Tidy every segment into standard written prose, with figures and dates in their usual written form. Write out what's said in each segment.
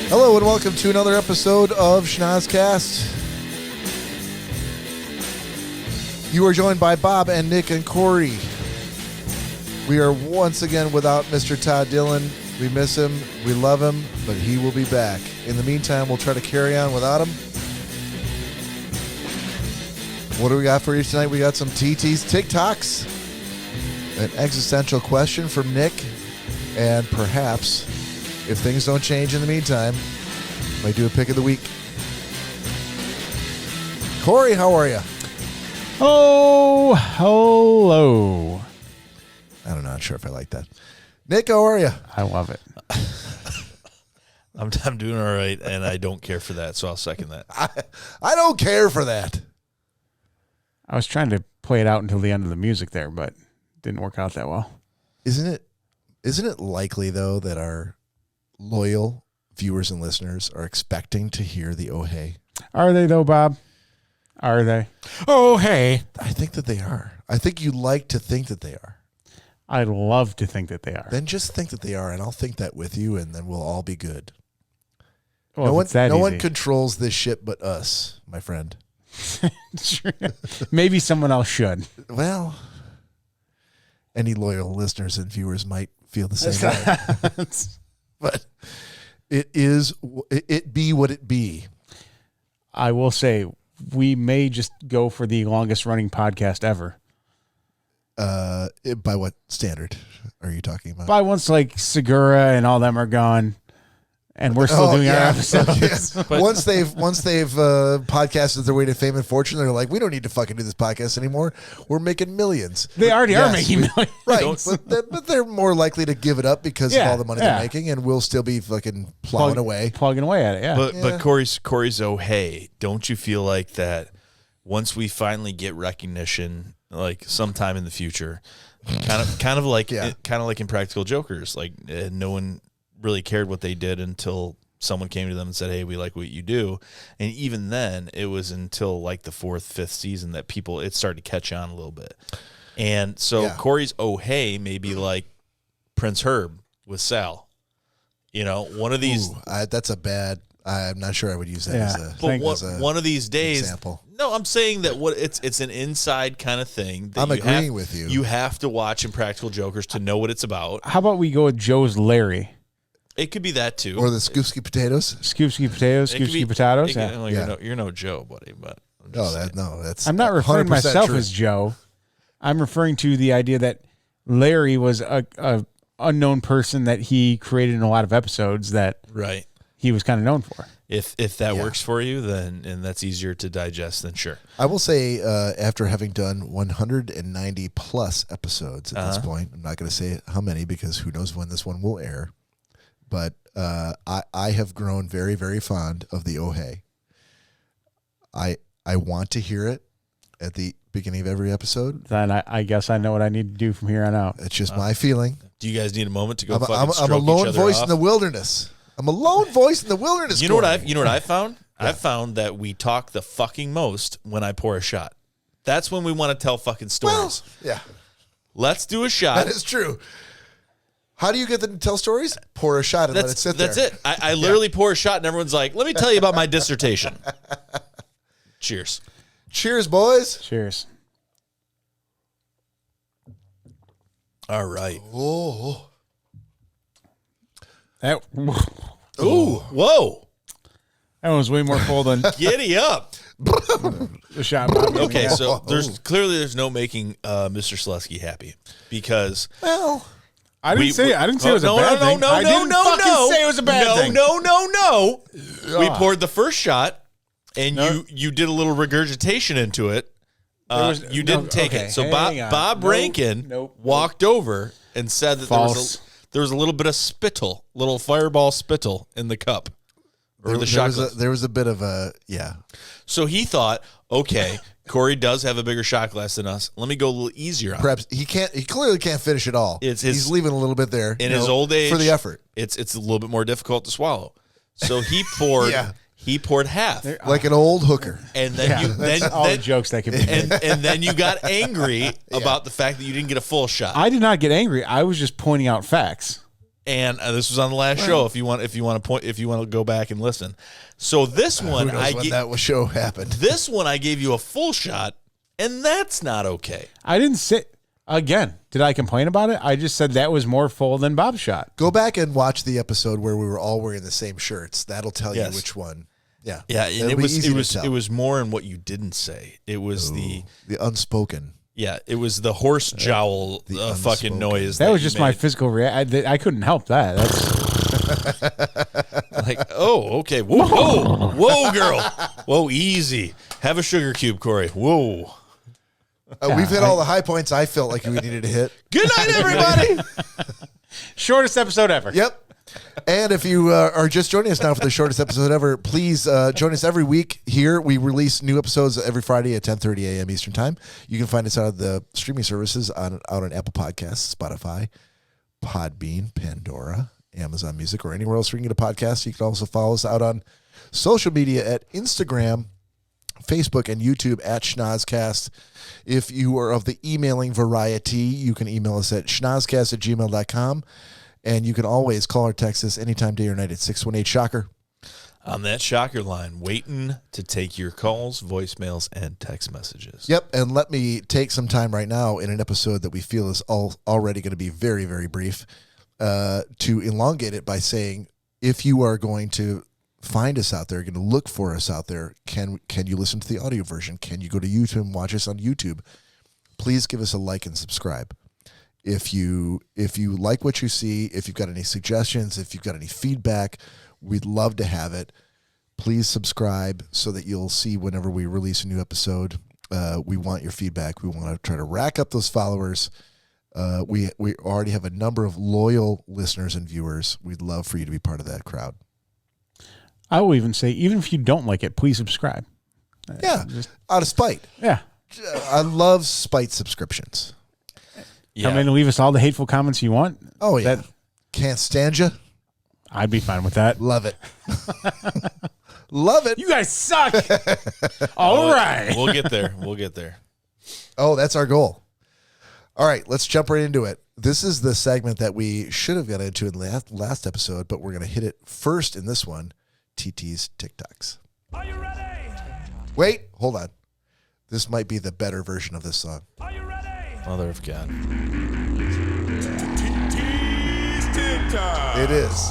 Hello and welcome to another episode of Schnozzcast. You are joined by Bob and Nick and Cory. We are once again without Mr. Todd Dillon. We miss him, we love him, but he will be back. In the meantime, we'll try to carry on without him. What do we got for you tonight? We got some TT's TikToks, an existential question from Nick, and perhaps, if things don't change in the meantime, might do a pick of the week. Cory, how are you? Oh, hello. I'm not sure if I like that. Nick, how are you? I love it. I'm doing all right, and I don't care for that, so I'll second that. I don't care for that. I was trying to play it out until the end of the music there, but it didn't work out that well. Isn't it likely, though, that our loyal viewers and listeners are expecting to hear the oh hey? Are they, though, Bob? Are they? Oh, hey. I think that they are. I think you like to think that they are. I'd love to think that they are. Then just think that they are, and I'll think that with you, and then we'll all be good. Well, no one controls this shit but us, my friend. Maybe someone else should. Well, any loyal listeners and viewers might feel the same way. But it be what it be. I will say, we may just go for the longest running podcast ever. By what standard are you talking about? By once like Segura and all them are gone, and we're still doing our episodes. Yeah. Once they've podcasted their way to fame and fortune, they're like, we don't need to fucking do this podcast anymore. We're making millions. They already are making millions, right? But they're more likely to give it up because of all the money they're making, and we'll still be fucking plugging away at it. Yeah, but Cory's oh hey, don't you feel like that? Once we finally get recognition, like sometime in the future, kind of like in Practical Jokers, like no one really cared what they did until someone came to them and said, hey, we like what you do. And even then it was until like the 4th, 5th season that it started to catch on a little bit. And so Cory's oh hey may be like Prince Herb with Sal. You know, one of these that's a bad, I'm not sure I would use that as a one of these days example. No, I'm saying that it's an inside kind of thing. That I'm agreeing with you. You have to watch Impractical Jokers to know what it's about. How about we go with Joe's Larry? It could be that too. Or the Scoopsky potatoes. Scoopsky potatoes, Scoopsky potatoes. You're no Joe, buddy. But that's. I'm not referring to myself true. as Joe. I'm referring to the idea that Larry was a unknown person that he created in a lot of episodes that he was kind of known for. If that works for you, then and that's easier to digest, then sure. I will say, after having done 190 plus episodes at this point, I'm not going to say how many because who knows when this one will air, but I have grown very, very fond of the oh hey. I want to hear it at the beginning of every episode. Then I guess I know what I need to do from here on out. It's just my feeling. Do you guys need a moment to go? I'm a lone voice in the wilderness. I'm a lone voice in the wilderness. You know what I found? I found that we talk the fucking most when I pour a shot. That's when we want to tell fucking stories. Well, yeah. Let's do a shot. That is true. How do you get them to tell stories? Pour a shot and let it sit there. That's it. I literally pour a shot and everyone's like, let me tell you about my dissertation. Cheers. Cheers, boys. Cheers. All right. Oh. Ooh, whoa. That was way more full than Giddy up. the shot. Bobby. Okay, so there's no making Mr. Schnozzcast happy because I didn't say it was a bad thing. I didn't fucking say it was a bad thing. No. We poured the first shot and you did a little regurgitation into it. You didn't take it. So Bob Rankin walked over and said that there was a little bit of spittle, little fireball spittle in the cup. Or the shot glass. There was a bit of a, So he thought, okay, Cory does have a bigger shot glass than us. Let me go a little easier on Perhaps he clearly can't finish it all. He's leaving a little bit there. In his old age. For the effort. It's a little bit more difficult to swallow. So he poured he poured half. Like an old hooker. And then all the jokes that could be made. And then you got angry about the fact that you didn't get a full shot. I did not get angry. I was just pointing out facts. And this was on the last show. If you want to go back and listen. So this one, that show happened. This one, I gave you a full shot, and that's not okay. I didn't say again. Did I complain about it? I just said that was more full than Bob's shot. Go back and watch the episode where we were all wearing the same shirts. That'll tell you which one. Yeah, yeah. And it was more in what you didn't say. It was the unspoken. Yeah, it was the horse jowl fucking noise. That was just my physical reaction. I couldn't help that. That's like, oh, okay. Whoa, girl. Whoa, easy. Have a sugar cube, Cory. Whoa. We've hit all the high points I felt like we needed to hit. Good night, everybody. Shortest episode ever. Yep. And if you are just joining us now for the shortest episode ever, please join us every week here. We release new episodes every Friday at 10:30 a.m. Eastern Time. You can find us out of the streaming services out on Apple Podcasts, Spotify, Podbean, Pandora, Amazon Music, or anywhere else where you can get a podcast. You can also follow us out on social media at Instagram, Facebook, and YouTube at Schnozzcast. If you are of the emailing variety, you can email us at schnozzcast@gmail.com. And you can always call or text us anytime, day or night at 618-SHOCKER. On that Shocker line, waiting to take your calls, voicemails, and text messages. Yep, and let me take some time right now in an episode that we feel is already going to be very, very brief to elongate it by saying, if you are going to find us out there, going to look for us out there, can you listen to the audio version? Can you go to YouTube and watch us on YouTube? Please give us a like and subscribe. If you like what you see, if you've got any suggestions, if you've got any feedback, we'd love to have it. Please subscribe so that you'll see whenever we release a new episode. We want your feedback. We want to try to rack up those followers. We already have a number of loyal listeners and viewers. We'd love for you to be part of that crowd. I will even say, even if you don't like it, please subscribe. Yeah, out of spite. Yeah. I love spite subscriptions. Come in and leave us all the hateful comments you want. Oh, yeah. Can't stand you. I'd be fine with that. Love it. Love it. You guys suck. All right. We'll get there. Oh, that's our goal. All right, let's jump right into it. This is the segment that we should have got into in the last episode, but we're going to hit it first in this one, TT's TikToks. Are you ready? Wait, hold on. This might be the better version of this song. Are you ready? Mother of God. It is.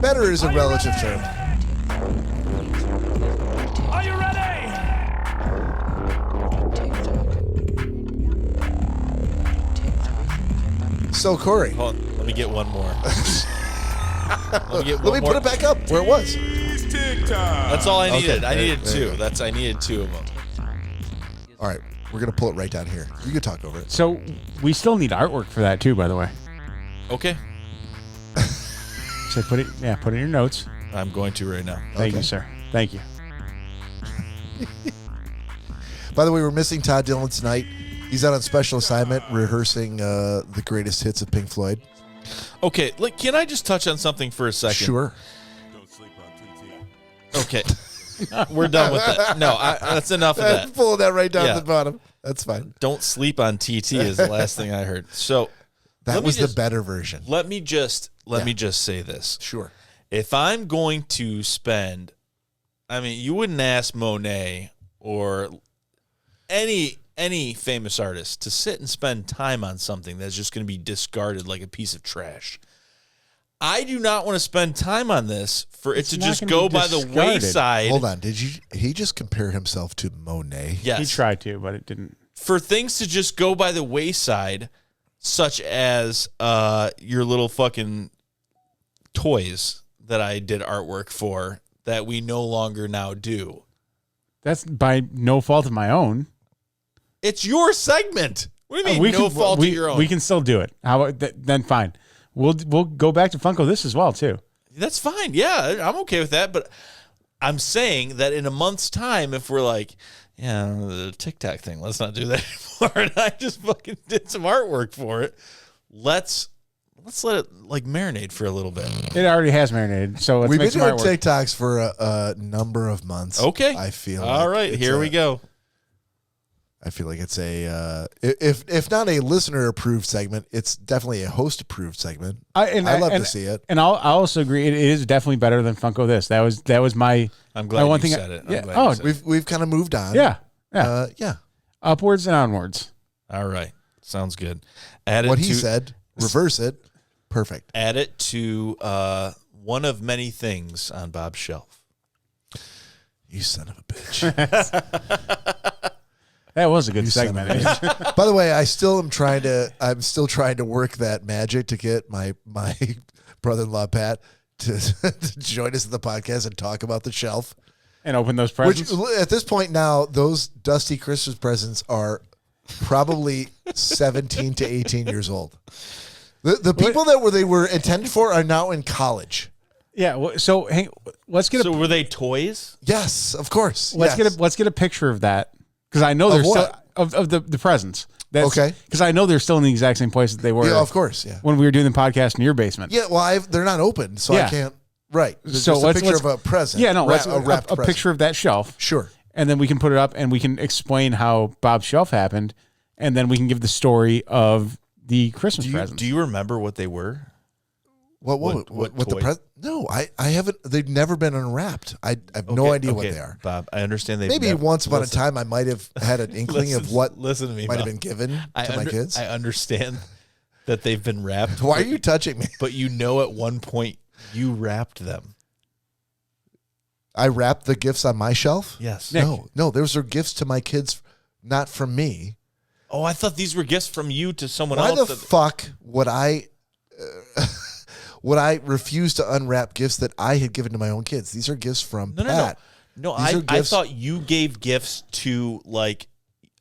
Better is a relative term. Are you ready? So, Cory. Hold on, let me get one more. Let me put it back up where it was. That's all I needed. Okay, I needed two. there. I needed two of them. All right, we're going to pull it right down here. You can talk over it. So we still need artwork for that too, by the way. Okay. So put it in your notes. I'm going to right now. Thank you, sir. Thank you. By the way, we're missing Todd Dillon tonight. He's out on special assignment rehearsing the greatest hits of Pink Floyd. Okay, can I just touch on something for a second? Sure. Okay. We're done with that. No, that's enough of that. Pulling that right down to the bottom. That's fine. Don't sleep on TT is the last thing I heard. So that was the better version. Let me just say this. Sure. If I'm going to spend, you wouldn't ask Monet or any famous artist to sit and spend time on something that's just going to be discarded like a piece of trash. I do not want to spend time on this for it to just go by the wayside. Hold on. He just compare himself to Monet? Yes. He tried to, but it didn't. For things to just go by the wayside, such as your little fucking toys that I did artwork for that we no longer now do. That's by no fault of my own. It's your segment. What do you mean no fault of your own? We can still do it. Then fine. We'll go back to Funko this as well too. That's fine. Yeah, I'm okay with that. But I'm saying that in a month's time, if we're like, yeah, the Tic Tac thing, let's not do that anymore. And I just fucking did some artwork for it. Let's let it marinate for a little bit. It already has marinated. So let's We've make been some doing artwork. TikToks for a number of months. Okay. I feel. All right, here we go. I feel like it's a if not a listener approved segment, it's definitely a host approved segment. I love to see it, and I also agree it is definitely better than Funko This. That was my. I'm glad you said it. Yeah. We've kind of moved on. Yeah. Upwards and onwards. All right, sounds good. What he said. Reverse it. Perfect. Add it to one of many things on Bob's shelf. You son of a bitch. That was a good segment. By the way, I'm still trying to work that magic to get my brother-in-law Pat to join us at the podcast and talk about the shelf and open those presents. Which at this point now, those dusty Christmas presents are probably 17 to 18 years old. The people that they were intended for are now in college. Yeah. So let's get. So were they toys? Yes, of course. Let's get a picture of that. Because I know they're still of the presents. Okay. Because I know they're still in the exact same place that they were. Yeah, of course. Yeah. When we were doing the podcast in your basement. Yeah. Well, they're not open, so I can't. Right. So let's picture of a present. Yeah. No. A picture of that shelf. Sure. And then we can put it up, and we can explain how Bob's shelf happened, and then we can give the story of the Christmas presents. Do you remember what they were? What the present? No, I haven't. They've never been unwrapped. I have no idea what they are. Bob, I understand they maybe once upon a time I might have had an inkling of what listen to me, might have been given to my kids. I understand that they've been wrapped. Why are you touching me? But at one point you wrapped them. I wrapped the gifts on my shelf? Yes. No, those are gifts to my kids, not from me. Oh, I thought these were gifts from you to someone else. Why the fuck would I refuse to unwrap gifts that I had given to my own kids? These are gifts from Pat. No, I thought you gave gifts to like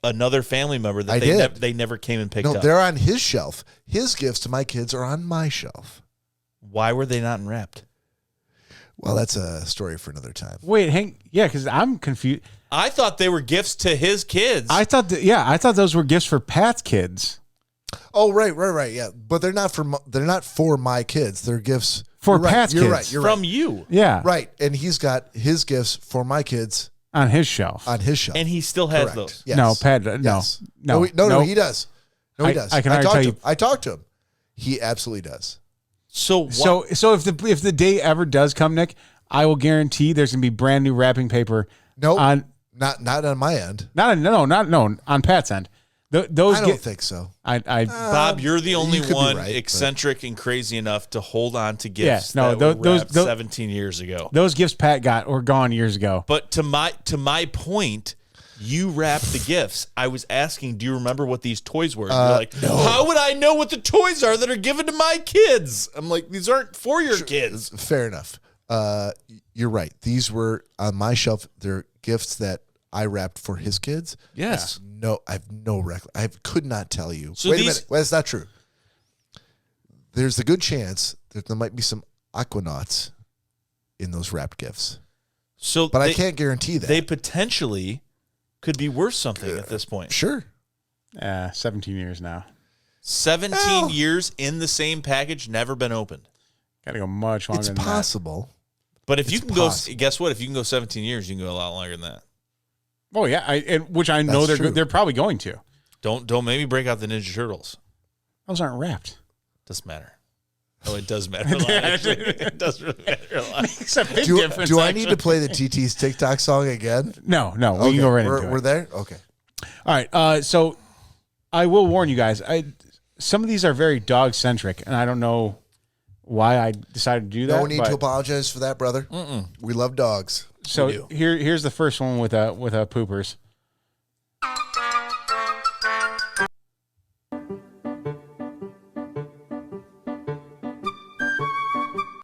another family member that they never came and picked up. No, they're on his shelf. His gifts to my kids are on my shelf. Why were they not unwrapped? Well, that's a story for another time. Wait, because I'm confused. I thought they were gifts to his kids. I thought those were gifts for Pat's kids. Oh, right, yeah. But they're not for my kids. They're gifts for Pat's kids. You're right. From you. Yeah. Right. And he's got his gifts for my kids on his shelf. And he still has those. Yes. No, Pat. Yes. No, he does. No, he does. I can already tell you. I talked to him. He absolutely does. So if the day ever does come, Nick, I will guarantee there's gonna be brand new wrapping paper. No, not on my end. Not on Pat's end. I don't think so. Bob, you're the only one eccentric and crazy enough to hold on to gifts that were wrapped 17 years ago. Those gifts Pat got were gone years ago. But to my point, you wrapped the gifts. I was asking, do you remember what these toys were? You're like, no. How would I know what the toys are that are given to my kids? I'm like, these aren't for your kids. Fair enough. You're right. These were on my shelf. They're gifts that I wrapped for his kids. Yes. No, I have no record. I could not tell you. So Wait a minute. Well, that's not true. There's a good chance that there might be some Aquanauts in those wrapped gifts. But I can't guarantee that. They potentially could be worth something at this point. Sure. 17 years now. 17 years in the same package, never been opened. Got to go much longer than that. It's possible. But if you can go, guess what? If you can go 17 years, you can go a lot longer than that. Oh yeah, which I know they're probably going to. Don't maybe break out the Ninja Turtles. Those aren't wrapped. Doesn't matter. Oh, it does matter a lot. Actually. It does really matter a lot. Makes a big difference. Do I need to play the TT's TikTok song again? No. We can go right into it. We're there. Okay. All right. So I will warn you guys. Some of these are very dog centric, and I don't know why I decided to do that. No need to apologize for that, brother. We love dogs. So here's the first one with a poopers.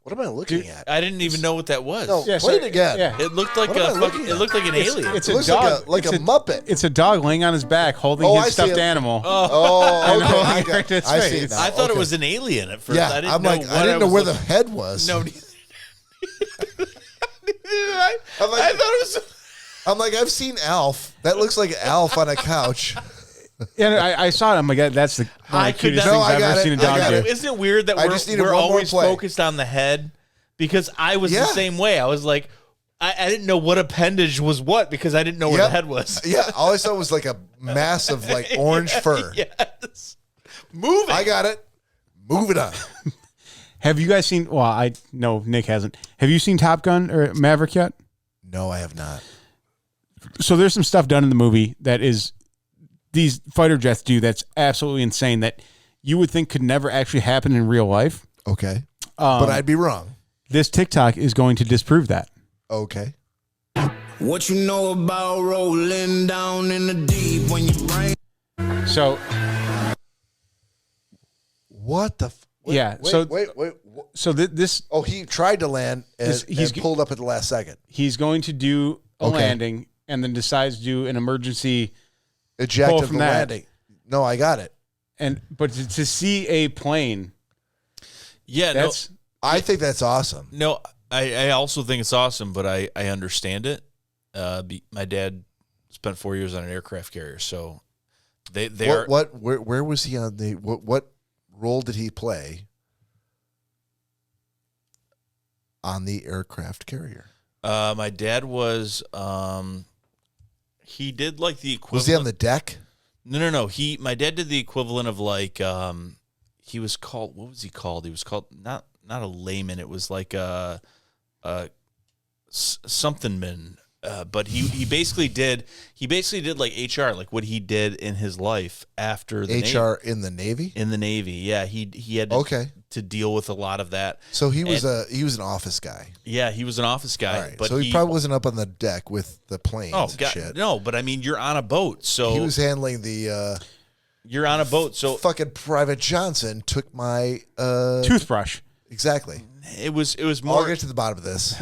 What am I looking at? I didn't even know what that was. No, play it again. Yeah. It looked like it looked like an alien. It's it looks dog, like a Muppet. It's a dog laying on his back holding his stuffed animal. Okay. I see it now. I thought it was an alien at first. Yeah, I didn't know where the head was. No. I thought it was. I'm like, I've seen Alf. That looks like Alf on a couch. And I saw it. I'm like, that's the cutest thing I've ever seen a dog do. Isn't it weird that we're always focused on the head? Because I was the same way. I was like, I didn't know what appendage was what because I didn't know where the head was. Yeah, all I saw was like a massive like orange fur. Yes. Move it. I got it. Move it on. Have you guys seen? Well, I know Nick hasn't. Have you seen Top Gun or Maverick yet? No, I have not. So there's some stuff done in the movie that is these fighter jets do that's absolutely insane that you would think could never actually happen in real life. Okay. But I'd be wrong. This TikTok is going to disprove that. Okay. What you know about rolling down in the deep when you brain? So what the? Wait. So this. Oh, he tried to land and he's pulled up at the last second. He's going to do a landing and then decides to do an emergency eject from the landing. No, I got it. But to see a plane. Yeah, I think that's awesome. No, I also think it's awesome, but I understand it. My dad spent 4 years on an aircraft carrier, so where was he on the what role did he play on the aircraft carrier? My dad was he did like the equivalent. Was he on the deck? No. My dad did the equivalent of like he was called, what was he called? He was called not a layman. It was like a something man. But he basically did like HR, like what he did in his life after the HR Navy. In the Navy. In the Navy, yeah, he had to deal with a lot of that. So he was an office guy. Yeah, he was an office guy. Right. But so he probably wasn't up on the deck with the planes. Oh, and shit. No, but I mean, you're on a boat, so he was handling the. You're on a boat, so fucking Private Johnson took my toothbrush. It Exactly. was more. I'll get to the bottom of this.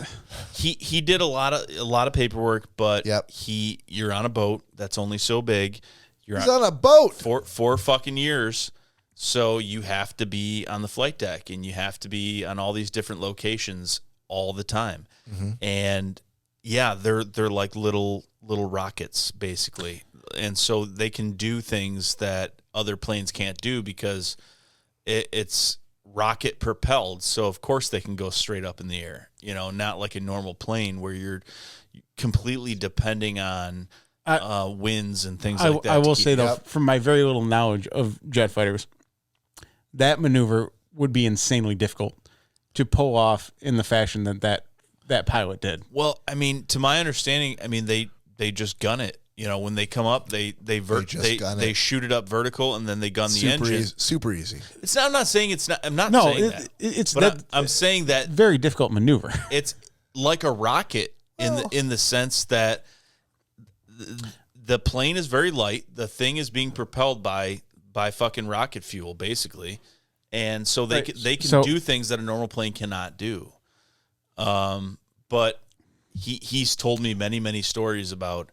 He did a lot of paperwork, but you're on a boat that's only so big. He's on a boat for 4 fucking years, so you have to be on the flight deck and you have to be on all these different locations all the time. Mm-hmm. And yeah, they're like little rockets basically, and so they can do things that other planes can't do because it's rocket propelled, so of course they can go straight up in the air, not like a normal plane where you're completely depending on winds and things like that. I will say though, from my very little knowledge of jet fighters, that maneuver would be insanely difficult to pull off in the fashion that pilot did. Well, I mean, to my understanding, I mean they just gun it. When they come up, they shoot it up vertical and then they gun the engine. Super easy. I'm not saying it's not. I'm not saying that. It's but that, I'm saying that very difficult maneuver. It's like a rocket in the sense that the plane is very light. The thing is being propelled by fucking rocket fuel, basically, and so they can do things that a normal plane cannot do. But he's told me many stories about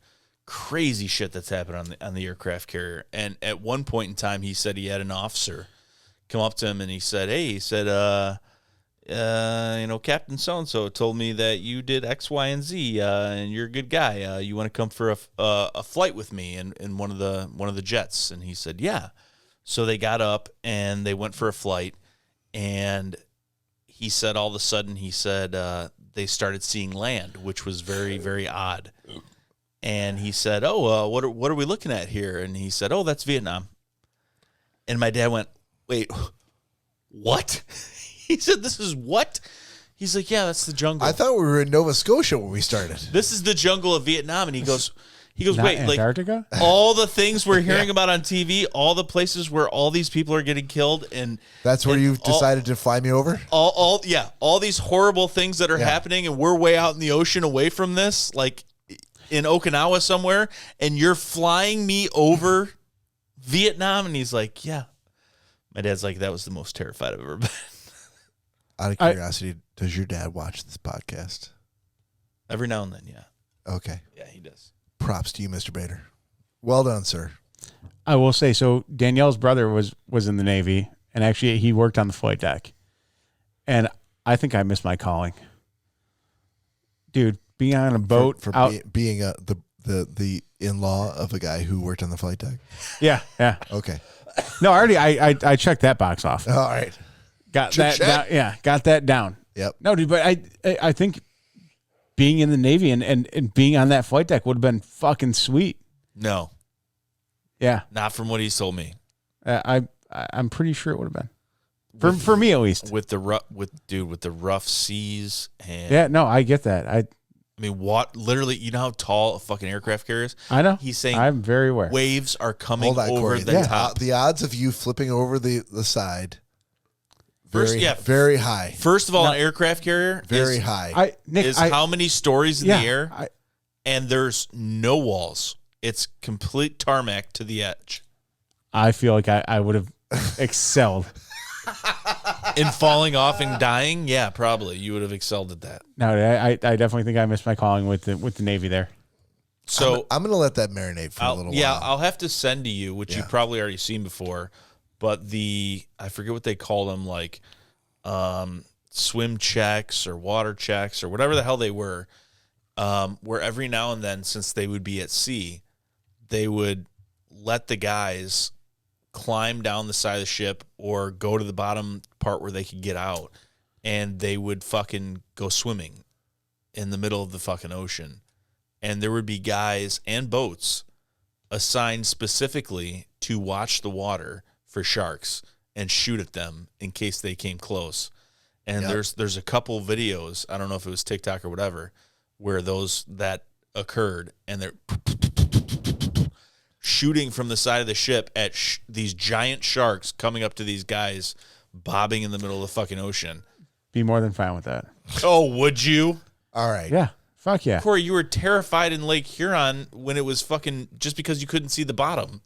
crazy shit that's happened on the aircraft carrier. And at one point in time, he said he had an officer come up to him and he said, Captain so-and-so told me that you did X, Y, and Z, and you're a good guy. You want to come for a flight with me in one of the jets? And he said, yeah. So they got up and they went for a flight, and he said all of a sudden, they started seeing land, which was very, very odd. And he said, what are we looking at here? And he said, that's Vietnam. And my dad went, wait, what? He said, this is what? He's like, yeah, that's the jungle. I thought we were in Nova Scotia when we started. This is the jungle of Vietnam. And he goes, wait, Antarctica? Like all the things we're hearing about on TV, all the places where all these people are getting killed, and that's where you've decided to fly me over? All these horrible things that are happening, and we're way out in the ocean away from this, like in Okinawa somewhere, and you're flying me over Vietnam. And he's like, yeah. My dad's like, that was the most terrified I've ever been. Out of curiosity, does your dad watch this podcast? Every now and then, yeah. Okay. Yeah, he does. Props to you, Mr. Bader. Well done, sir. I will say, so Danielle's brother was in the Navy, and actually he worked on the flight deck. And I think I missed my calling. Dude, being on a boat for out, being the in-law of a guy who worked on the flight deck. Yeah. Okay. No, I checked that box off. All right. Got that down. Yeah, got that down. Yep. No, dude, but I think being in the Navy and being on that flight deck would have been fucking sweet. No. Yeah. Not from what he's told me. I'm pretty sure it would have been. For me at least. With the rough seas and yeah, no, I get that. I mean, literally, you know how tall a fucking aircraft carrier is? I know. He's saying I'm very aware. Waves are coming over Cory. the top. The odds of you flipping over the side, First, very high. First of all, an aircraft carrier very high. How many stories in yeah, the air? And there's no walls. It's complete tarmac to the edge. I feel like I would have excelled. In falling off and dying, yeah, probably you would have excelled at that. No, I definitely think I missed my calling with the Navy there. So I'm gonna let that marinate for a little while. Yeah, I'll have to send to you, which you've probably already seen before, but I forget what they call them, like swim checks or water checks or whatever the hell they were, where every now and then, since they would be at sea, they would let the guys climb down the side of the ship or go to the bottom part where they could get out, and they would fucking go swimming in the middle of the fucking ocean. And there would be guys and boats assigned specifically to watch the water for sharks and shoot at them in case they came close. And there's a couple videos, I don't know if it was TikTok or whatever, where that occurred, and they're shooting from the side of the ship at these giant sharks coming up to these guys bobbing in the middle of the fucking ocean. Be more than fine with that. Oh, would you? All right. Yeah. Fuck yeah. Cory, you were terrified in Lake Huron when it was fucking just because you couldn't see the bottom.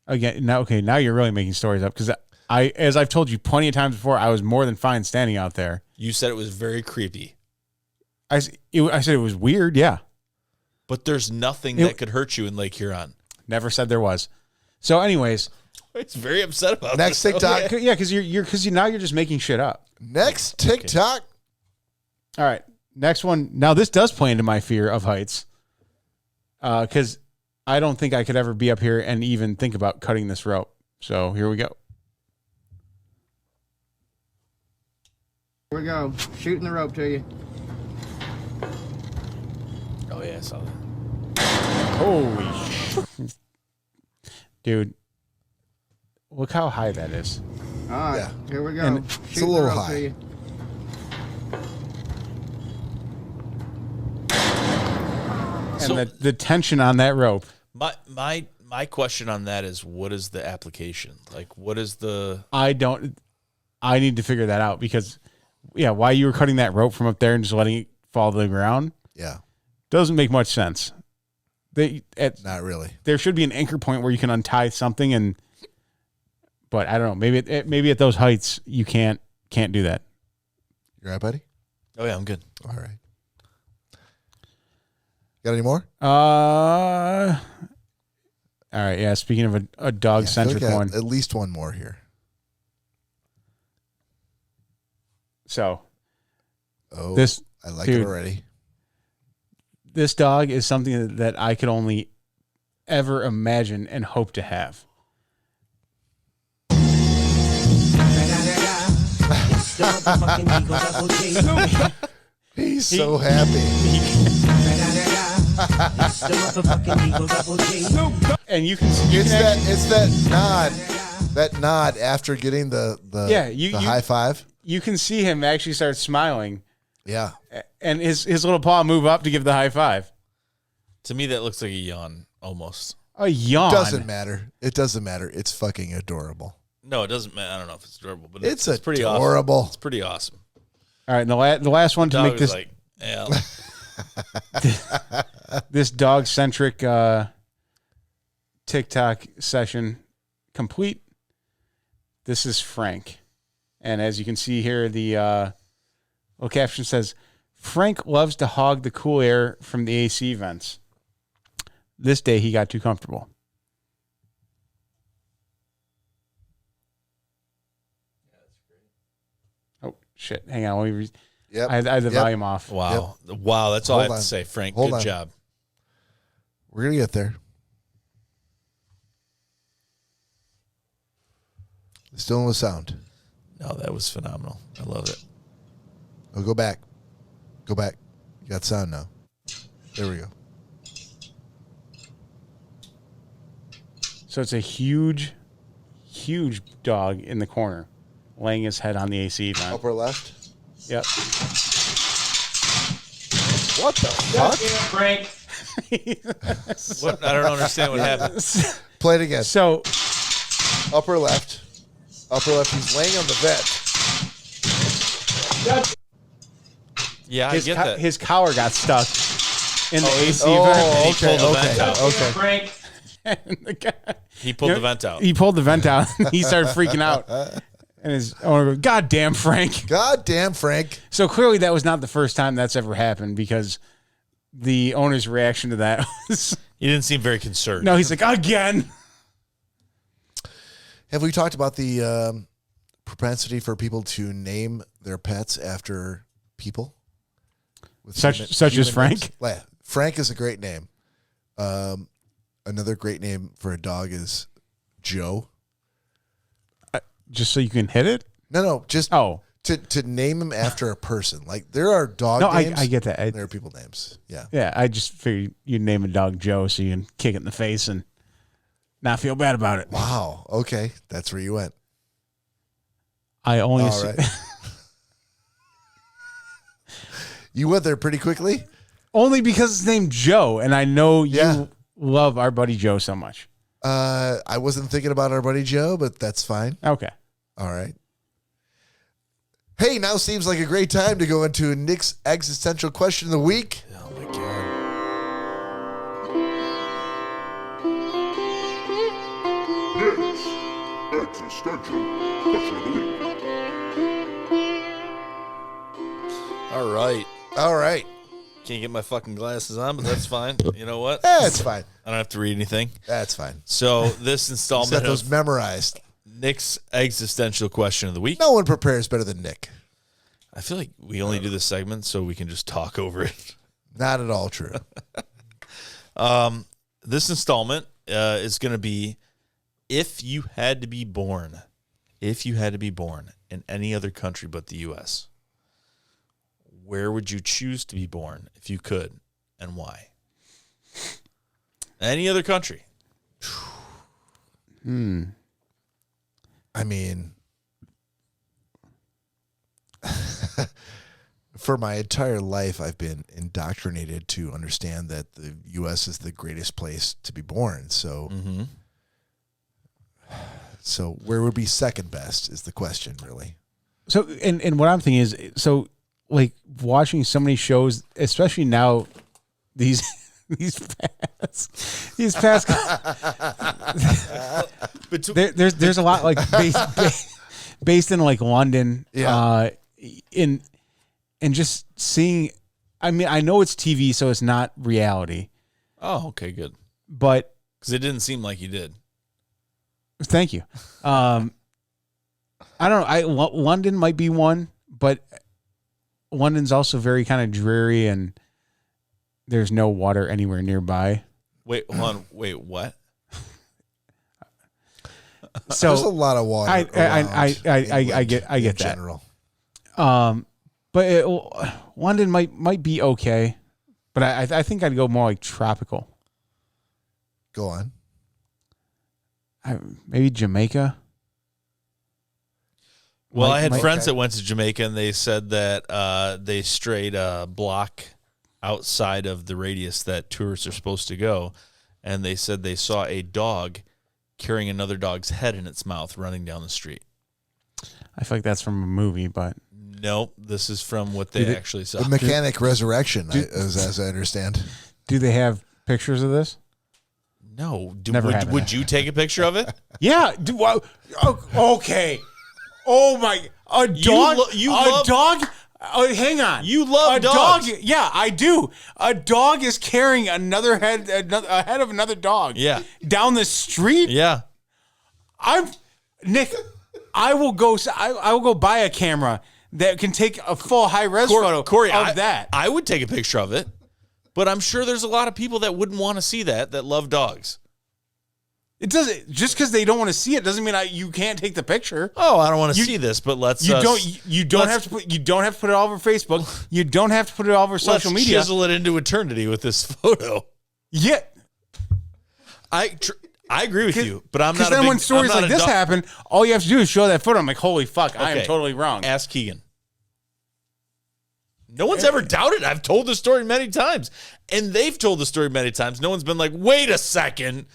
Again, now you're really making stories up because as I've told you plenty of times before, I was more than fine standing out there. You said it was very creepy. I said it was weird, yeah. But there's nothing that could hurt you in Lake Huron. Never said there was. So, anyways, it's very upset about next this. TikTok. Yeah, because now you're just making shit up. Next TikTok. Okay. All right, next one. Now this does play into my fear of heights, because I don't think I could ever be up here and even think about cutting this rope. So here we go. Here we go. Shooting the rope to you. Oh yeah, I saw that. Holy shit. Dude, look how high that is. All right, here we go. And it's a little high. And the tension on that rope. My question on that is, what is the application? Like, what is the... I need to figure that out because, why you were cutting that rope from up there and just letting it fall to the ground. Yeah. Doesn't make much sense. Not really. There should be an anchor point where you can untie something, but I don't know. Maybe at those heights you can't do that. You all right, buddy? Oh yeah, I'm good. All right. Got any more? All right. Yeah. Speaking of a dog centric one, at least one more here. So, I like dude, it already. This dog is something that I could only ever imagine and hope to have. He's so happy. And you can see it's that nod after getting the high five. You can see him actually start smiling. Yeah. And his little paw move up to give the high five. To me, that looks like a yawn almost. A yawn. Doesn't matter. It doesn't matter. It's fucking adorable. No, it doesn't matter. I don't know if it's adorable, but it's pretty adorable. Awesome. It's pretty awesome. All right, and the last one to make this like, yeah. this dog centric TikTok session complete. This is Frank, and as you can see here, the little caption says, "Frank loves to hog the cool air from the AC vents. This day he got too comfortable." Oh shit! Hang on, let me. Yep. I had the volume off. Wow, wow! That's all I have to say, Frank. Good job. We're gonna get there. Still no sound. No, that was phenomenal. I love it. Oh, go back. Go back. You got sound now. There we go. So it's a huge dog in the corner, laying his head on the AC vent. Upper left. Yep. What the fuck? Frank. What? I don't understand what happened. Play it again. So Upper left. He's laying on the vent. Yeah, I get that. his collar got stuck in the AC vent. Oh, He pulled the vent out. Okay. Frank. And the guy, He pulled the vent out. He pulled the vent out. And he started freaking out. And his owner goes, "God damn, Frank." God damn, Frank. So clearly that was not the first time that's ever happened, because the owner's reaction to that was, He didn't seem very concerned. no, he's like, "Again." Have we talked about the propensity for people to name their pets after people? With Such as Frank? Names? Frank is a great name. Another great name for a dog is Joe. Just so you can hit it? No, just Oh. to name him after a person. Like there are dog No, names. I get that. and there are people names. Yeah. Yeah, I just figured you'd name a dog Joe so you can kick it in the face and not feel bad about it. Wow. Okay, that's where you went. I only All right. You went there pretty quickly. only because it's named Joe, and I know you Yeah. love our buddy Joe so much. I wasn't thinking about our buddy Joe, but that's fine. Okay. All right. Hey, now seems like a great time to go into Nick's existential question of the week. Oh my god. All right. Can't get my fucking glasses on, but that's fine. You know what? That's fine. I don't have to read anything. That's fine. So this He's installment got those of memorized. Nick's existential question of the week. No one prepares better than Nick. I feel like we only do this segment so we can just talk over it. Not at all true. This installment is going to be if you had to be born in any other country but the U.S., where would you choose to be born if you could, and why? Any other country. I mean, for my entire life, I've been indoctrinated to understand that the U.S. is the greatest place to be born. So, so where would be second best is the question, really. So, and what I'm thinking is, so like watching so many shows, especially now, these past there's a lot like based in like London, and just seeing. I mean, I know it's TV, so it's not reality. Oh, okay, good. But because it didn't seem like you did. Thank you. I don't know. London might be one, but London's also very kind of dreary, and there's no water anywhere nearby. Wait, hold on. Wait, what? So there's a lot of water. I get that. General. But London might be okay, but I think I'd go more like tropical. Go on. Maybe Jamaica. Well, I had friends that went to Jamaica, and they said that they strayed a block outside of the radius that tourists are supposed to go, and they said they saw a dog carrying another dog's head in its mouth running down the street. I feel like that's from a movie, but nope, this is from what they actually saw. The Mechanic Resurrection, as I understand. Do they have pictures of this? No. Would you take a picture of it? Yeah. Okay. Oh my! A dog. love dog. Hang on. You love dogs. Dog. Yeah, I do. A dog is carrying a head of another dog. Yeah. Down the street. Yeah. Nick. I will go. I will go buy a camera that can take a full high res photo Cory, of that. I would take a picture of it, but I'm sure there's a lot of people that wouldn't want to see that love dogs. It doesn't, just because they don't want to see it doesn't mean you can't take the picture. Oh, I don't want to see this, but let's. You don't have to put it all over Facebook. You don't have to put it all over social media. Chisel it into eternity with this photo. Yeah, I agree with you, but I'm not. Because then when stories like this happen, all you have to do is show that photo. I'm like, holy fuck, I am totally wrong. Ask Keegan. No one's ever doubted. I've told the story many times, and they've told the story many times. No one's been like, wait a second,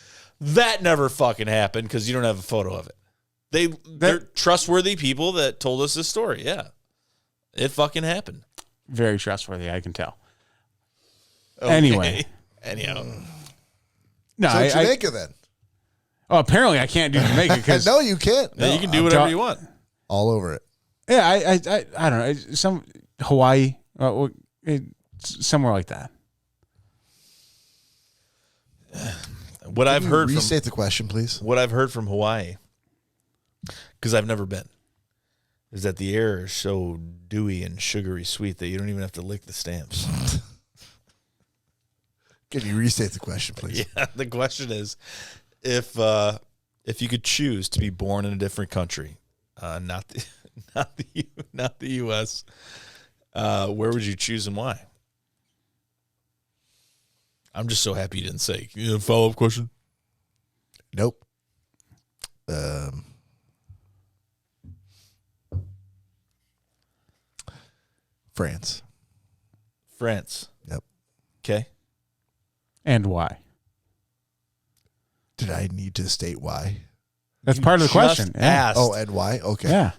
that never fucking happened because you don't have a photo of it. They're trustworthy people that told us this story. Yeah, it fucking happened. Very trustworthy, I can tell. Okay. Anyway, anyhow, no, So Jamaica then. Oh, apparently I can't do Jamaica because No, you can't. you can do whatever you want. All over it. yeah, I don't know, some Hawaii, somewhere like that. What I've heard from Restate the question, please. what I've heard from Hawaii, because I've never been, is that the air is so dewy and sugary sweet that you don't even have to lick the stamps. Can you restate the question, please? Yeah, the question is, if you could choose to be born in a different country, not the U.S., where would you choose and why? I'm just so happy you didn't say. You have a follow-up question? Nope. France. France. Yep. Okay. And why? Did I need to state why? That's part of the question. Yeah. Asked. Oh, and why? Okay. Yeah.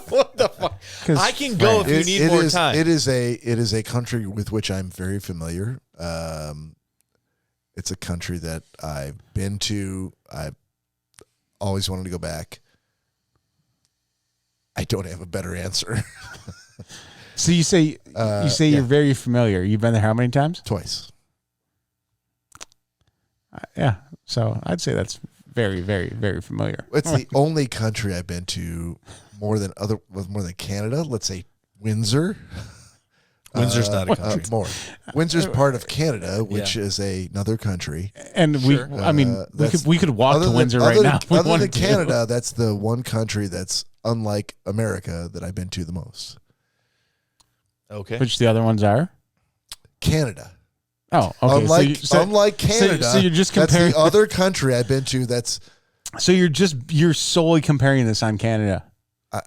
What the fuck? I can go if you need more time. It is a country with which I'm very familiar. It's a country that I've been to. I've always wanted to go back. I don't have a better answer. So you say you're very familiar. You've been there how many times? Twice. Yeah. So I'd say that's very, very, very familiar. It's the only country I've been to more than Canada. Let's say Windsor. Windsor's not a country. More. Windsor's part of Canada, which is another country. And we could walk to Windsor right now. Other than Canada, that's the one country that's unlike America that I've been to the most. Okay. Which the other ones are? Canada. Oh, okay. Unlike Canada, so you're just comparing. That's the other country I've been to. That's. So you're solely comparing this on Canada.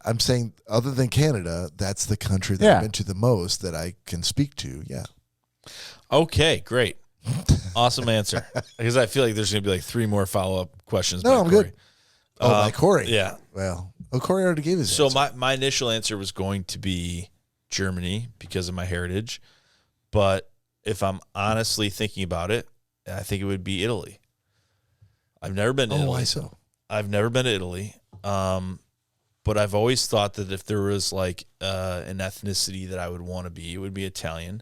I'm saying, other than Canada, that's the country that I've been to the most that I can speak to. Yeah. Okay, great. Awesome answer. Because I feel like there's going to be like 3 more follow-up questions. No, I'm Cory. good. By Cory. Yeah. Well, Cory already gave his answer. So my initial answer was going to be Germany because of my heritage. But if I'm honestly thinking about it, I think it would be Italy. I've never been to Italy. Why so? I've never been to Italy. But I've always thought that if there was like an ethnicity that I would want to be, it would be Italian.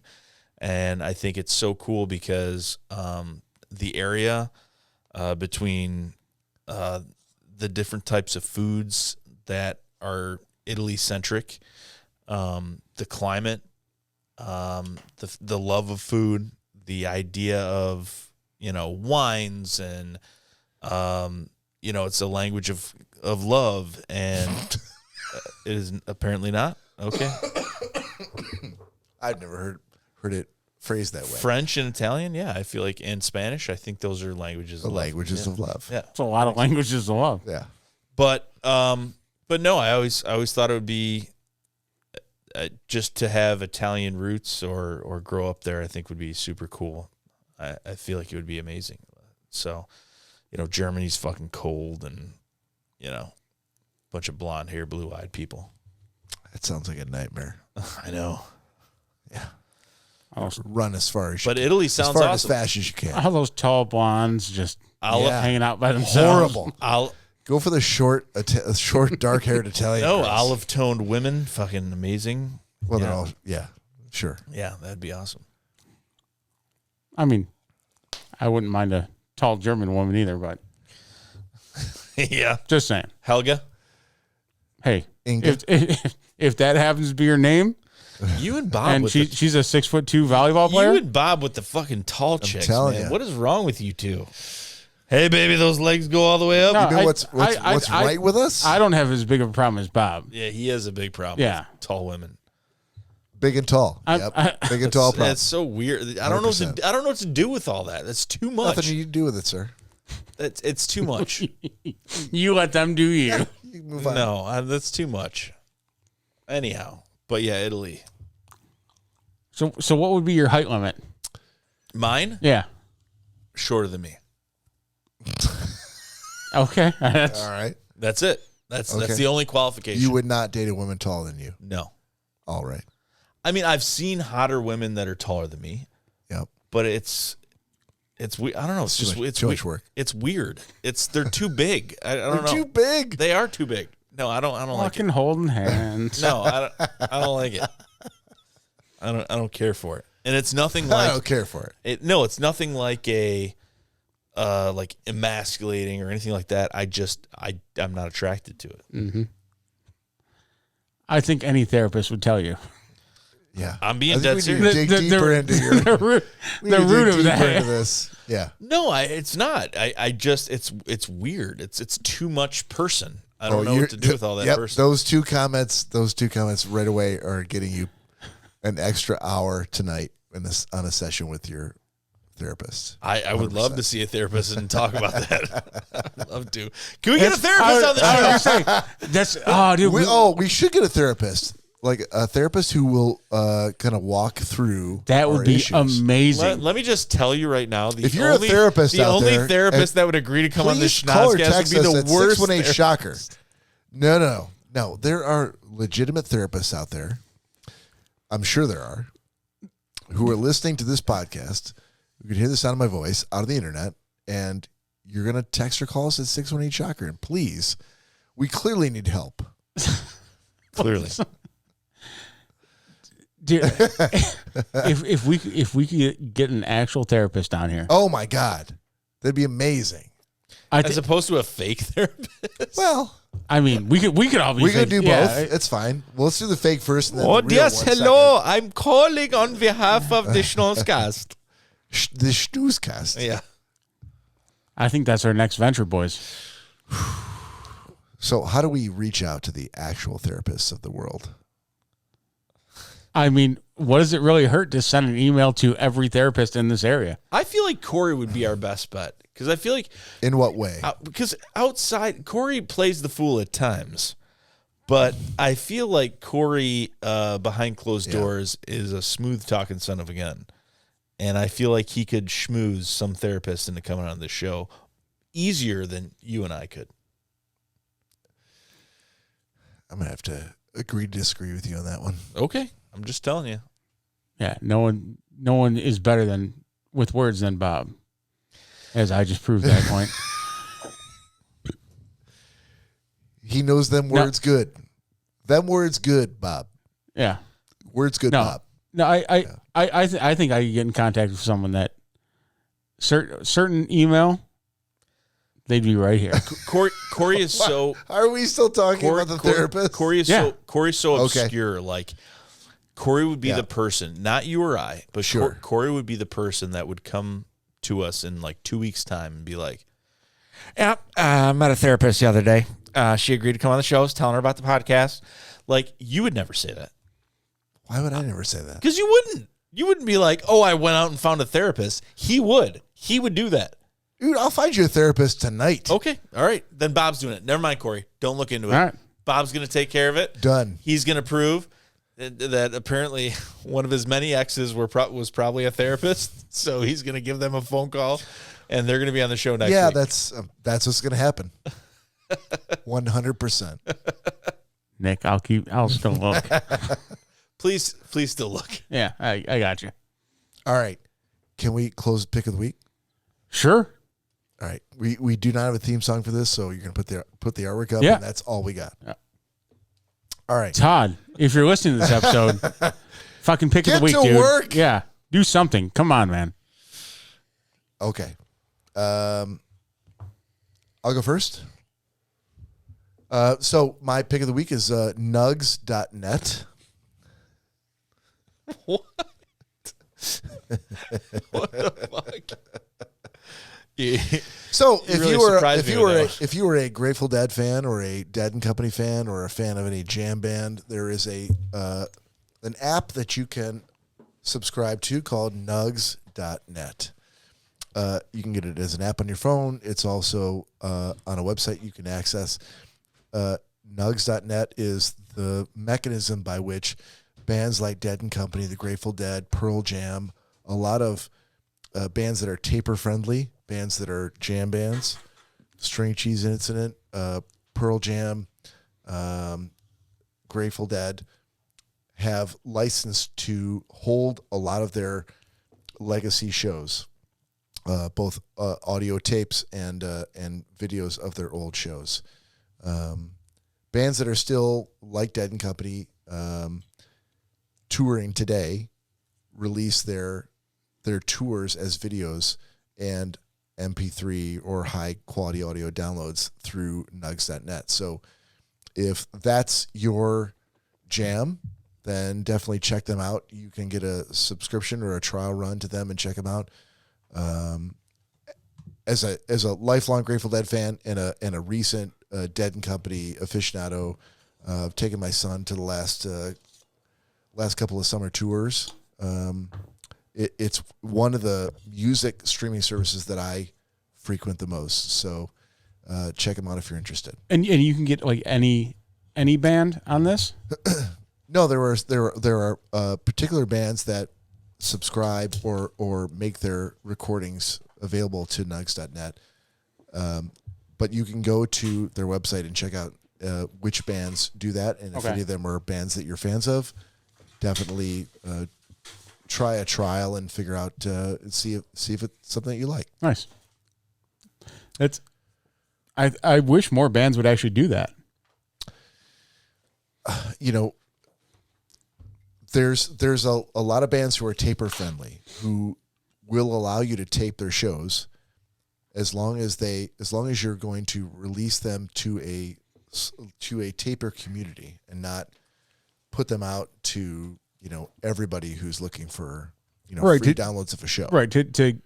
And I think it's so cool because the area between the different types of foods that are Italy-centric, the climate, the love of food, the idea of, wines and, it's a language of love, and it is apparently not. Okay. I've never heard it phrased that way. French and Italian, yeah, I feel like, and Spanish, I think those are languages of love. Languages of love. Yeah. It's a lot of languages of love. Yeah. But no, I always thought it would be just to have Italian roots or grow up there, I think would be super cool. I feel like it would be amazing. So, Germany's fucking cold and, bunch of blonde hair, blue-eyed people. That sounds like a nightmare. I know. Yeah. Run as far as you But can. Italy sounds as awesome. As fast as you can. All those tall blondes just hanging out by themselves. Horrible. Go for the short, dark-haired Italian. No, girls. olive-toned women, fucking amazing. Well, they're all, sure. Yeah, that'd be awesome. I mean, I wouldn't mind a tall German woman either, but Yeah. just saying. Helga? Hey, Inga? if that happens to be your name, You and Bob, And she's a 6'2" volleyball player. You and Bob with the fucking tall chicks, man. ya. What is wrong with you two? Hey, baby, those legs go all the way up. No, You know what's right with us? I don't have as big of a problem as Bob. Yeah, he has a big problem. Yeah. With tall women. Big and tall. Big and tall. That's so weird. I don't know. I don't know what to do with all that. That's too much. Nothing you can do with it, sir. It's too much. You let them do you. You can move on. No, that's too much. Anyhow, but yeah, Italy. So what would be your height limit? Mine? Yeah. Shorter than me. Okay. All right. That's it. That's Okay. the only qualification. You would not date a woman taller than you. No. All right. I mean, I've seen hotter women that are taller than me, Yep. but it's we. I don't know. It's just too much work. It's weird. They're too big. I don't know. Too big. They are too big. No, I don't like Fucking it. holding hands. No, I don't like it. I don't care for it. And it's nothing like I don't care for it. No, it's nothing like a like emasculating or anything like that. I'm not attracted to it. Mm-hmm. I think any therapist would tell you. Yeah. I'm being I think dead we serious. need to dig deeper into your the root of that. into this. Yeah. No, it's not. I just it's weird. It's too much person. I don't know what to do with all that person. Those two comments right away are getting you an extra hour tonight on a session with your therapist. I would love to see a therapist and talk about that. I'd love to. Can we get a therapist on the show? Dude. We should get a therapist. Like a therapist who will kind of walk through. That would be issues. amazing. Let me just tell you right now. If you're a therapist the out only there, therapist that would agree to come on the please call or Schnozzcast text would be us the at worst. 618 Shocker. No. There are legitimate therapists out there. I'm sure there are who are listening to this podcast. You can hear the sound of my voice out of the internet, and you're going to text or call us at 618 Shocker. And please, we clearly need help. Clearly. Dude, if we could get an actual therapist down here, Oh my God, that'd be amazing. As opposed to a fake therapist. Well, I mean, we could all be. we could do both. Yeah, It's fine. Well, let's do the fake first. And then Oh, the real yes, one hello. I'm calling on behalf of the Schnozzcast. second. The Schnozzcast. Yeah. I think that's our next venture, boys. So, how do we reach out to the actual therapists of the world? I mean, what does it really hurt to send an email to every therapist in this area? I feel like Cory would be our best bet because I feel like In what way? because outside Cory plays the fool at times, but I feel like Cory behind closed doors is a smooth talking son of a gun, and I feel like he could schmooze some therapist into coming on the show easier than you and I could. I'm gonna have to agree to disagree with you on that one. Okay, I'm just telling you. Yeah, no one is better than with words than Bob, as I just proved that point. He knows them words good. Them words good, Bob. Yeah, Words good, No. Bob. no, I think I could get in contact with someone that certain email, they'd be right here. Cory is so. Are we still talking about the therapist? Cory's Yeah. so Okay. obscure. Like Cory would be the person, not you or I, but Sure. Cory would be the person that would come to us in like 2 weeks' time and be like, "Yeah, I met a therapist the other day. She agreed to come on the show. I was telling her about the podcast." Like you would never say that Why would I never say that? because you wouldn't. You wouldn't be like, "Oh, I went out and found a therapist." He would. He would do that. Dude, I'll find you a therapist tonight. Okay, all right. Then Bob's doing it. Never mind, Cory. Don't look into it. All right. Bob's going to take care of it. Done. He's going to prove that apparently one of his many exes was probably a therapist. So he's going to give them a phone call, and they're going to be on the show next Yeah, week. that's what's gonna happen. 100%. Nick, I'll still look. Please still look. Yeah, I got you. All right. Can we close pick of the week? Sure. All right. We do not have a theme song for this, so you're gonna put the artwork up, Yeah. and that's all we got. Yeah. All right. Todd, if you're listening to this episode, fucking pick of Get the week, to dude. work. Yeah, do something. Come on, man. Okay. I'll go first. So my pick of the week is nugs.net. What the fuck? Yeah. So really if you were a Grateful Dead fan or a Dead and Company fan or a fan of any jam band, there is an app that you can subscribe to called nugs.net. You can get it as an app on your phone. It's also on a website you can access. Nugs.net is the mechanism by which bands like Dead and Company, the Grateful Dead, Pearl Jam, a lot of bands that are taper-friendly, bands that are jam bands, String Cheese Incident, Pearl Jam, Grateful Dead, have licensed to hold a lot of their legacy shows, both audio tapes and videos of their old shows. Bands that are still like Dead and Company touring today release their tours as videos and MP3 or high quality audio downloads through nugs.net. So if that's your jam, then definitely check them out. You can get a subscription or a trial run to them and check them out. As a lifelong Grateful Dead fan and a recent Dead and Company aficionado, I've taken my son to the last couple of summer tours. It's one of the music streaming services that I frequent the most. So check them out if you're interested. And you can get like any band on this? No, there are particular bands that subscribe or make their recordings available to nugs.net. But you can go to their website and check out which bands do that. And if any of them are bands that you're fans of, definitely try a trial and figure out see if it's something that you like. Nice. I wish more bands would actually do that. There's a lot of bands who are taper friendly who will allow you to tape their shows as long as you're going to release them to a taper community and not put them out to everybody who's looking for free downloads of a show. Right, to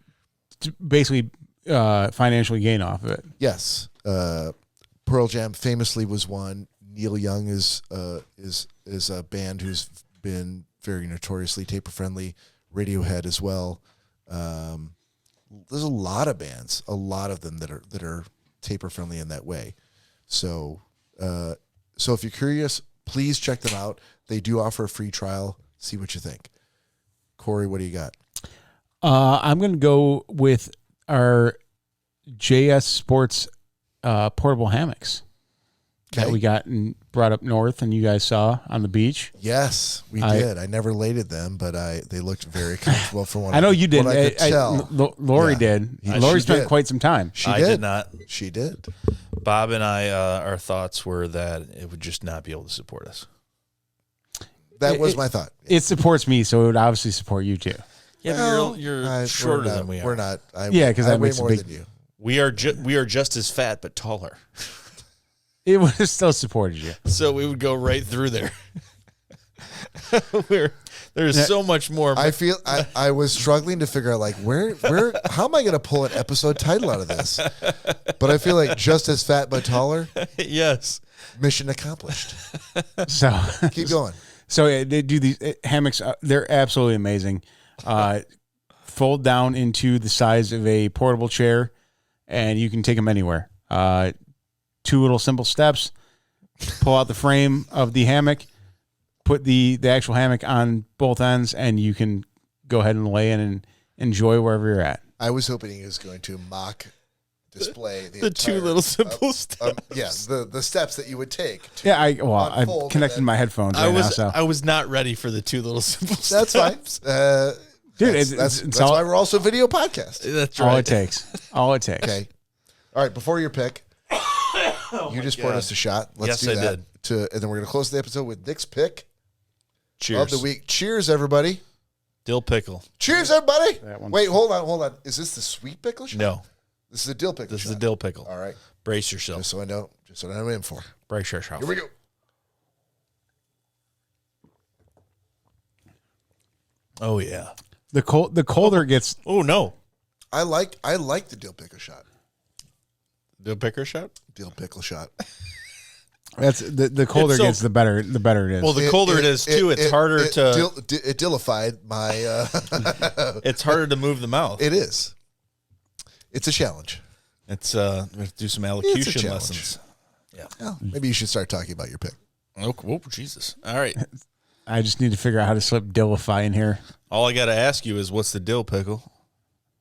basically financially gain off of it. Yes. Pearl Jam famously was one. Neil Young is a band who's been very notoriously taper friendly. Radiohead as well. There's a lot of bands, a lot of them that are taper friendly in that way. So if you're curious, please check them out. They do offer a free trial. See what you think. Cory, what do you got? I'm going to go with our JS Sports portable hammocks that we got and brought up north and you guys saw on the beach. Yes, we did. I never lated them, but they looked very comfortable for one. I know you did. I could tell. Lori did. Lori spent quite some time. I did not. She did. Bob and I, our thoughts were that it would just not be able to support us. That was my thought. It supports me, so it would obviously support you too. Yeah, well, you're shorter than we are. We're not. Because that weigh makes more a big. than you. We are just as fat but taller. It would have still supported you. So we would go right through there. There's so much more. I feel I was struggling to figure out like where how am I going to pull an episode title out of this? But I feel like just as fat but taller. Yes. Mission accomplished. So keep going. So they do these hammocks. They're absolutely amazing. Fold down into the size of a portable chair, and you can take them anywhere. 2 little simple steps. Pull out the frame of the hammock, put the actual hammock on both ends, and you can go ahead and lay in and enjoy wherever you're at. I was hoping he was going to mock display the entire, 2 little simple steps. The steps that you would take. I've connected my headphones right now. So I was not ready for the 2 little simple steps. That's fine. Dude, that's why we're also video podcast. That's right. All it takes. Okay. All right. Before your pick, you just poured us a shot. Let's do that. And then we're going to close the episode with Nick's pick. Cheers. Of the week. Cheers, everybody. Dill pickle. Cheers, everybody. Wait, hold on. Is this the sweet pickle shot? No. This is a dill pickle. This is a dill pickle. All right. Brace yourself. Just so I know what I'm in for. Brace yourself. Here we go. Oh yeah. The colder it gets. Oh no. I like the dill pickle shot. The picker shot? Dill pickle shot. That's the colder it gets, the better it is. Well, the colder it is too, it's harder to. It dillified my. It's harder to move the mouth. It is. It's a challenge. It's we have to do some elocution lessons. Yeah. Well, maybe you should start talking about your pick. Oh, Jesus! All right. I just need to figure out how to slip dillify in here. All I got to ask you is, what's the dill pickle?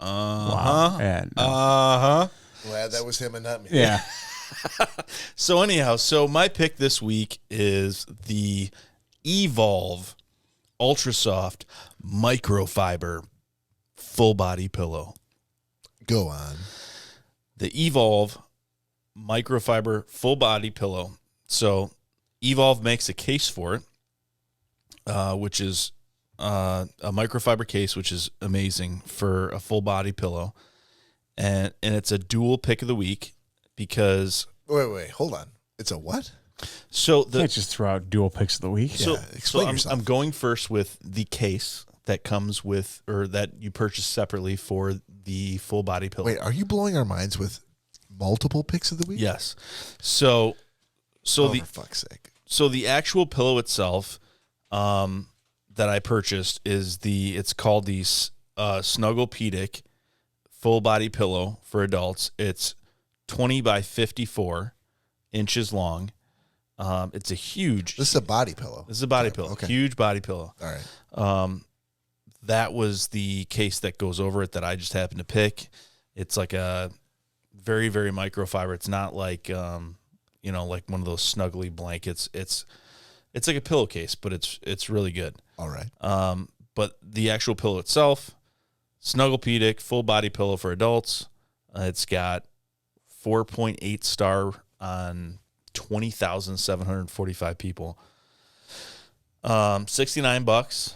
Wow. Yeah, no. Glad that was him and not me. Yeah. So anyhow, my pick this week is the Evolve Ultra Soft Microfiber Full Body Pillow. Go on. The Evolve Microfiber Full Body Pillow. So Evolve makes a case for it, which is a microfiber case, which is amazing for a full body pillow. And it's a dual pick of the week because... Wait, hold on. It's a what? So You can't just throw out dual picks of the week. So, explain yourself. I'm going first with the case that comes with, or that you purchase separately for the full body pillow. Wait, are you blowing our minds with multiple picks of the week? Yes. So for fuck's sake. So the actual pillow itself that I purchased it's called the Schnozzcast full body pillow for adults. It's 20 by 54 inches long. It's a huge. This is a body pillow. This is a body pillow. Okay. Huge body pillow. All right. That was the case that goes over it that I just happened to pick. It's like a very, very microfiber. It's not like like one of those snuggly blankets. It's like a pillowcase, but it's really good. All right. But the actual pillow itself, Schnozzcast full body pillow for adults. It's got 4.8 star on 20,745 people. $69,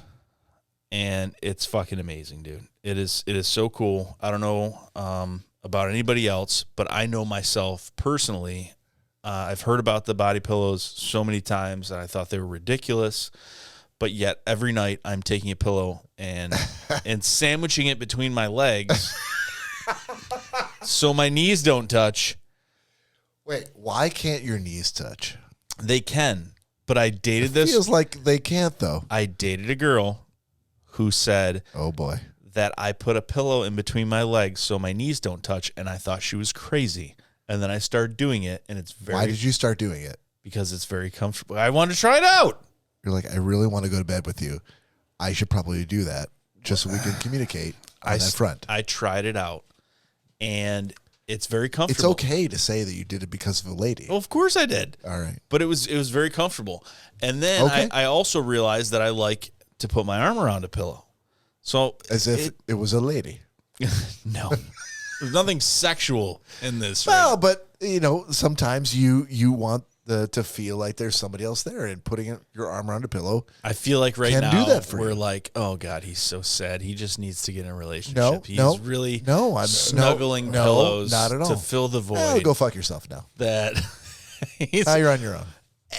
and it's fucking amazing, dude. It is so cool. I don't know about anybody else, but I know myself personally. I've heard about the body pillows so many times, and I thought they were ridiculous. But yet every night I'm taking a pillow and sandwiching it between my legs so my knees don't touch. Wait, why can't your knees touch? They can, but I dated this. Feels like they can't, though. I dated a girl who said, "Oh boy," that I put a pillow in between my legs so my knees don't touch, and I thought she was crazy. And then I started doing it, and it's very. Why did you start doing it? Because it's very comfortable. I wanted to try it out. You're like, I really want to go to bed with you. I should probably do that just so we can communicate on that front. I tried it out, and it's very comfortable. It's okay to say that you did it because of a lady. Well, of course I did. All right. But it was very comfortable. And then I also realized that I like to put my arm around a pillow. So as if it was a lady. No. There's nothing sexual in this. Well, but sometimes you want to feel like there's somebody else there, and putting your arm around a pillow. I feel like right can now do that for we're you. like, oh God, he's so sad. He just needs to get in a relationship. No, He's really I'm snuggling pillows not at all. to fill the void. Oh, go fuck yourself now. That Now you're on your own.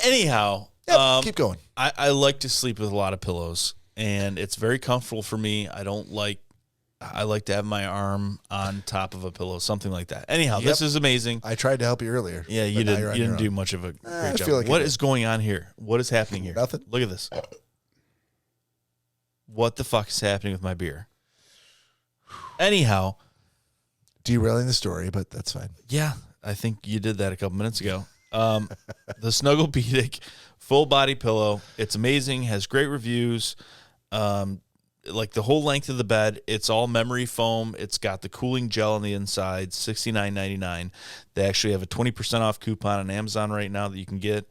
Anyhow, Yep, keep going. I like to sleep with a lot of pillows, and it's very comfortable for me. I like to have my arm on top of a pillow, something like that. Anyhow, This is amazing. I tried to help you earlier. Yeah, you didn't do much of a great job. feel like What is going on here? What is happening here? Nothing. Look at this. What the fuck is happening with my beer? Anyhow. Derailing the story, but that's fine. Yeah, I think you did that a couple minutes ago. The Schnozzcast full body pillow. It's amazing. Has great reviews. Like the whole length of the bed, it's all memory foam. It's got the cooling gel on the inside, $69.99. They actually have a 20% off coupon on Amazon right now that you can get.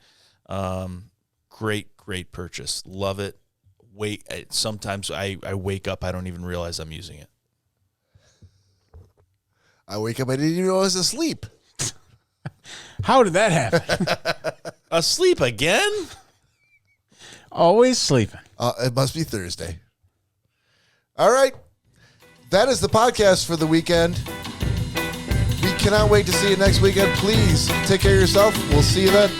Great purchase. Love it. Sometimes I wake up, I don't even realize I'm using it. I wake up, I didn't even know I was asleep. How did that happen? Asleep again? Always sleeping. It must be Thursday. All right. That is the podcast for the weekend. We cannot wait to see you next weekend. Please take care of yourself. We'll see you then.